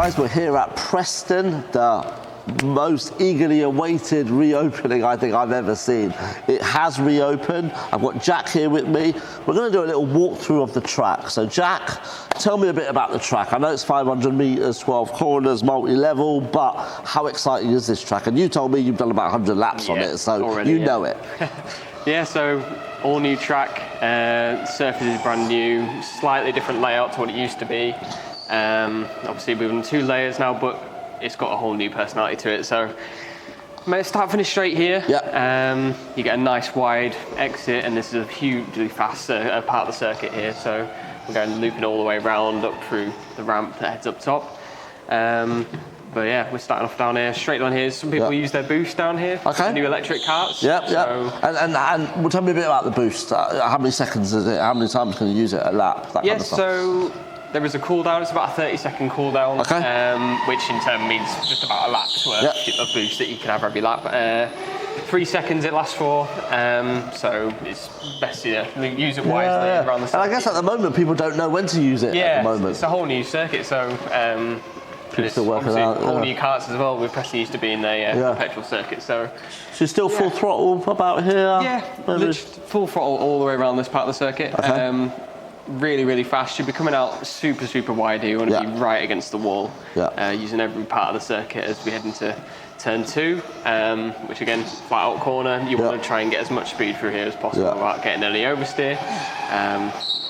guys, we're here at Preston, the most eagerly awaited reopening I think I've ever seen. It has reopened. I've got Jack here with me. We're going to do a little walkthrough of the track. So Jack, tell me a bit about the track. I know it's 500 metres, 12 corners, multi-level, but how exciting is this track? And you told me you've done about 100 laps on it, so already, you know it. Yeah, so all new track, surface is brand new, slightly different layout to what it used to be. Obviously we've done 2 layers now, but it's got a whole new personality to it. So start finish straight here. Yeah. You get a nice wide exit, and this is a hugely fast part of the circuit here. So we're going looping all the way around up through the ramp that heads up top. But yeah, we're starting off down here, straight down here. Some people use their boost down here. Okay. New electric karts. Yeah, so, And well, tell me a bit about the boost. How many seconds is it? How many times can you use it a lap? That kind of stuff. So there is a cooldown. It's about a 30-second cooldown, which in turn means just about a lap's worth of boost that you can have every lap. 3 seconds it lasts for, so it's best to use it wisely around the circuit. And I guess at the moment people don't know when to use it at the moment. It's a whole new circuit, so it's still working out. All new karts as well. We're Preston used to be in a petrol circuit, so you're still full throttle about here? Yeah, full throttle all the way around this part of the circuit. Really, really fast. You'll be coming out super, super wide here. You want to be right against the wall, using every part of the circuit as we head into turn 2, which again, flat out corner. You want to try and get as much speed through here as possible without getting any oversteer.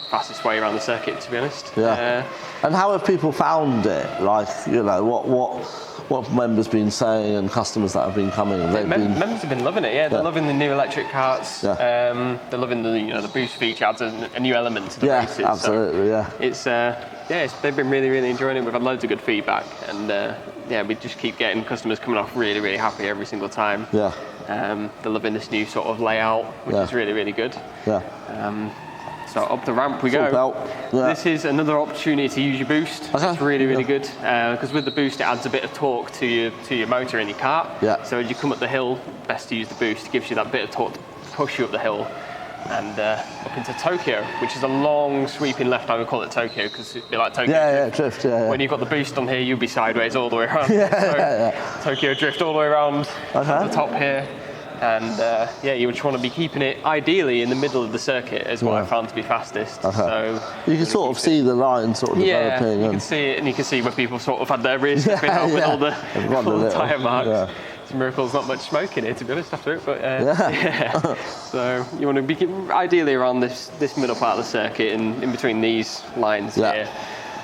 Fastest way around the circuit, to be honest. And how have people found it? Like, you know, what have members been saying and customers that have been coming? Members have been loving it. Yeah, they're loving the new electric karts. They're loving the boost feature, adds a new element to the races. Absolutely. So they've been really, really enjoying it. We've had loads of good feedback, and we just keep getting customers coming off really, really happy every single time. They're loving this new sort of layout, which is really, really good. So up the ramp we go. This is another opportunity to use your boost. It's really, really good, because with the boost it adds a bit of torque to your motor in your kart. So as you come up the hill, best to use the boost. It gives you that bit of torque to push you up the hill and up into Tokyo, which is a long sweeping left hand. We call it Tokyo because it'd be like Tokyo drift. When you've got the boost on here, you'll be sideways all the way around. Tokyo drift all the way around to the top here. And you just want to be keeping it ideally in the middle of the circuit is what I found to be fastest. So you can sort of see the line sort of developing. You can see it, and you can see where people sort of had their rears stepping out with all the tyre marks. It's a miracle there's not much smoke in here, to be honest, after it. But so you want to be ideally around this middle part of the circuit, and in between these lines here.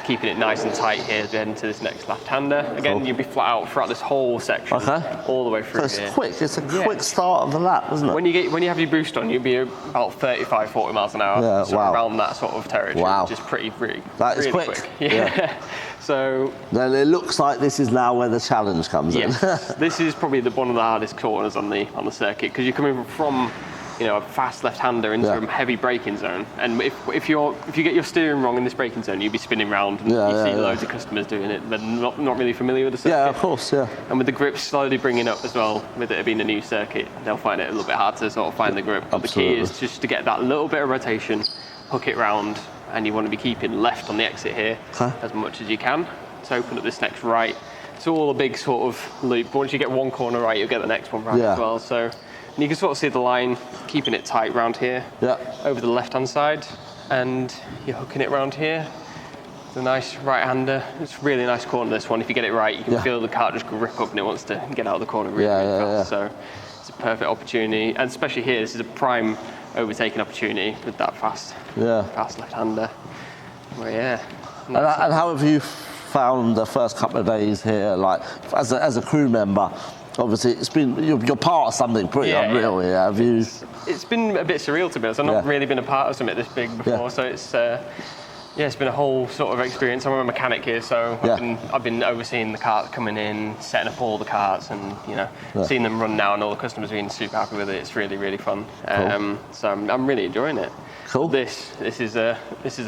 Keeping it nice and tight here as we head into this next left-hander. Again, you'll be flat out throughout this whole section, all the way through. So it's quick. It's a quick start of the lap, isn't it? When you have your boost on, you'll be about 35, 40 miles an hour. Around that sort of territory, which is pretty That is really quick. So then it looks like this is now where the challenge comes in. This is probably one of the hardest corners on the circuit, because you're coming from a fast left-hander into a heavy braking zone, and if you get your steering wrong in this braking zone, you'll be spinning round, and you see loads of customers doing it. They're not really familiar with the circuit. Of course, And with the grip slowly bringing up as well, with it being a new circuit, they'll find it a little bit hard to sort of find the grip. But the key is just to get that little bit of rotation, hook it round, and you want to be keeping left on the exit here as much as you can to open up this next right. It's all a big sort of loop. But once you get one corner right, you'll get the next one right as well. So. And you can sort of see the line, keeping it tight round here, over the left-hand side, and you're hooking it round here. It's a nice right-hander. It's a really nice corner, this one. If you get it right, you can feel the kart just grip up and it wants to get out of the corner really fast. So it's a perfect opportunity, and especially here, this is a prime overtaking opportunity with that fast left-hander. Well, and how have you found the first couple of days here, like as a crew member? Obviously, it's been you're part of something pretty unreal here. Have you? It's been a bit surreal, to be honest. I've not really been a part of something this big before, so it's it's been a whole sort of experience. I'm a mechanic here, so I've been overseeing the karts coming in, setting up all the karts, and seeing them run now, and all the customers being super happy with it. It's really, really fun. So I'm really enjoying it. Cool. This is a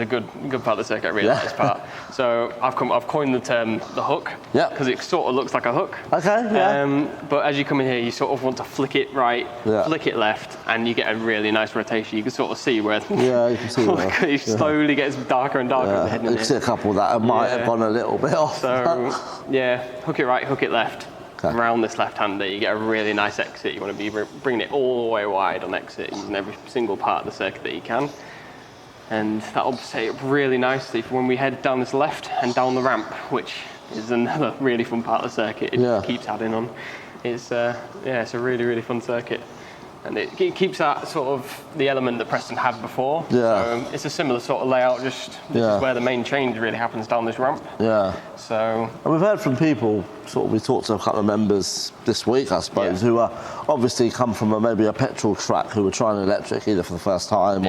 good part of the circuit. I really like this part. So I've coined the term the hook. Yeah. Because it sort of looks like a hook. Okay. Yeah. But as you come in here, you sort of want to flick it right, flick it left, and you get a really nice rotation. You can sort of see where. Yeah, you can see where. It slowly gets darker and darker. Yeah. You can see a couple that might have gone a little bit off. So yeah, hook it right, hook it left. Around this left-hander, you get a really nice exit. You want to be bringing it all the way wide on exit, using every single part of the circuit that you can. And that'll set it up really nicely for when we head down this left and down the ramp, which is another really fun part of the circuit. It just keeps adding on. It's it's a really, really fun circuit. And it keeps that sort of the element that Preston had before. Yeah. So it's a similar sort of layout, just this is where the main change really happens down this ramp. Yeah. So. And we've heard from people, we talked to a couple of members this week, I suppose, who are obviously come from maybe a petrol track who were trying electric either for the first time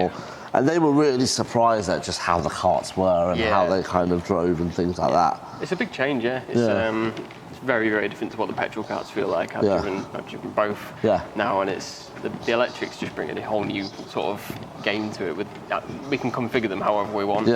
and they were really surprised at just how the karts were and how they kind of drove and things like that. It's a big change, It's very, very different to what the petrol karts feel like. I've driven both now, and it's the electrics just bring a whole new sort of game to it. We can configure them however we want.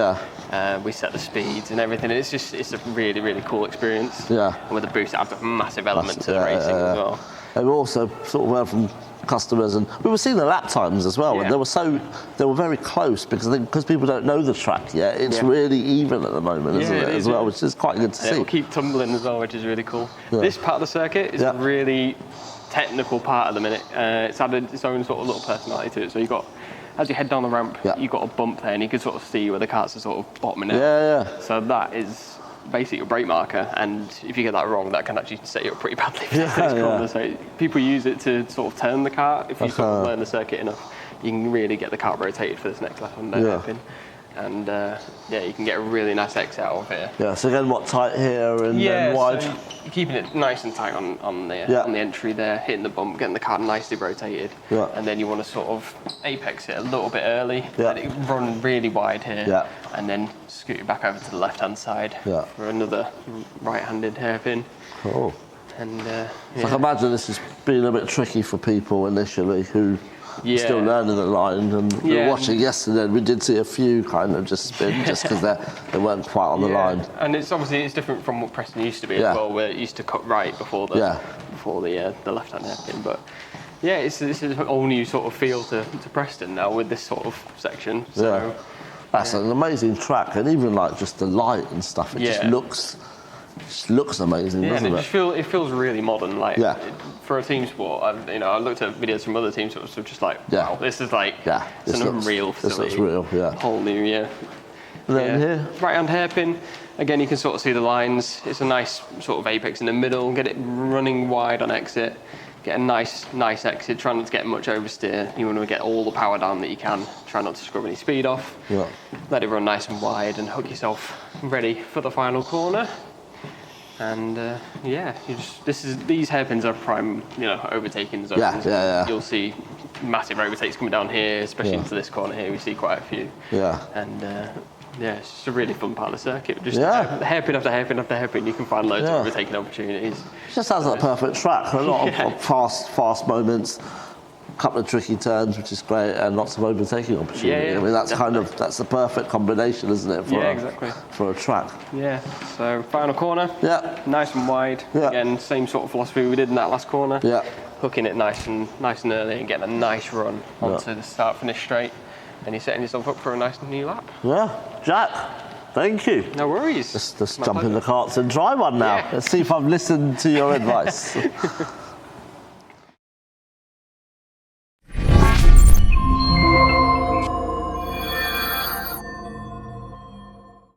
We set the speeds and everything. It's a really, really cool experience. And with the boost, it adds a massive element to the racing as well. And we also sort of heard from customers, and we were seeing the lap times as well, and they were very close because people don't know the track yet. It's really even at the moment, isn't it? As well, which is quite good to see. It'll keep tumbling as well, which is really cool. This part of the circuit is a really technical part at the minute. It's added its own sort of little personality to it. So as you head down the ramp, you've got a bump there, and you can sort of see where the karts are sort of bottoming out. So that is basically your brake marker, and if you get that wrong, that can actually set you up pretty badly for this corner. So people use it to sort of turn the kart. If you sort of learn the circuit enough, you can really get the kart rotated for this next left-hander hairpin. And you can get a really nice exit out of here. Yeah, so again, tight here and then wide? So you're keeping it nice and tight on the entry there, hitting the bump, getting the kart nicely rotated. And then you want to sort of apex it a little bit early, let it run really wide here, and then scoot it back over to the left-hand side for another right-handed hairpin. Cool. And so I can imagine this has been a bit tricky for people initially who still learning the line, and we were watching yesterday, and we did see a few kind of just spin just because they weren't quite on the line. And it's different from what Preston used to be as well, where it used to cut right before the left-hand hairpin. But it's a whole new sort of feel to Preston now with this sort of section. So that's an amazing track, and even like just the light and stuff, it just looks amazing, doesn't it? It feels really modern. For a team sport, I looked at videos from other team sports, so just like, wow, this is like it's an unreal facility. This looks real, whole new, And then here, right-hand hairpin. Again, you can sort of see the lines. It's a nice sort of apex in the middle. Get it running wide on exit. Get a nice exit. Try not to get much oversteer. You want to get all the power down that you can. Try not to scrub any speed off. Let it run nice and wide, and hook yourself ready for the final corner. And these hairpins are prime, overtaking zones. You'll see massive overtakes coming down here, especially into this corner here. We see quite a few. And it's just a really fun part of the circuit. Just hairpin after hairpin after hairpin, you can find loads of overtaking opportunities. It just sounds like a perfect track. A lot of fast moments. Couple of tricky turns, which is great, and lots of overtaking opportunity. I mean, that's that's the perfect combination, isn't it, for a track? So final corner. Nice and wide. Again, same sort of philosophy we did in that last corner. Hooking it nice and early and getting a nice run onto the start finish straight, and you're setting yourself up for a nice new lap. Jack. Thank you. No worries. Let's jump in the karts and try one now. Let's see if I've listened to your advice.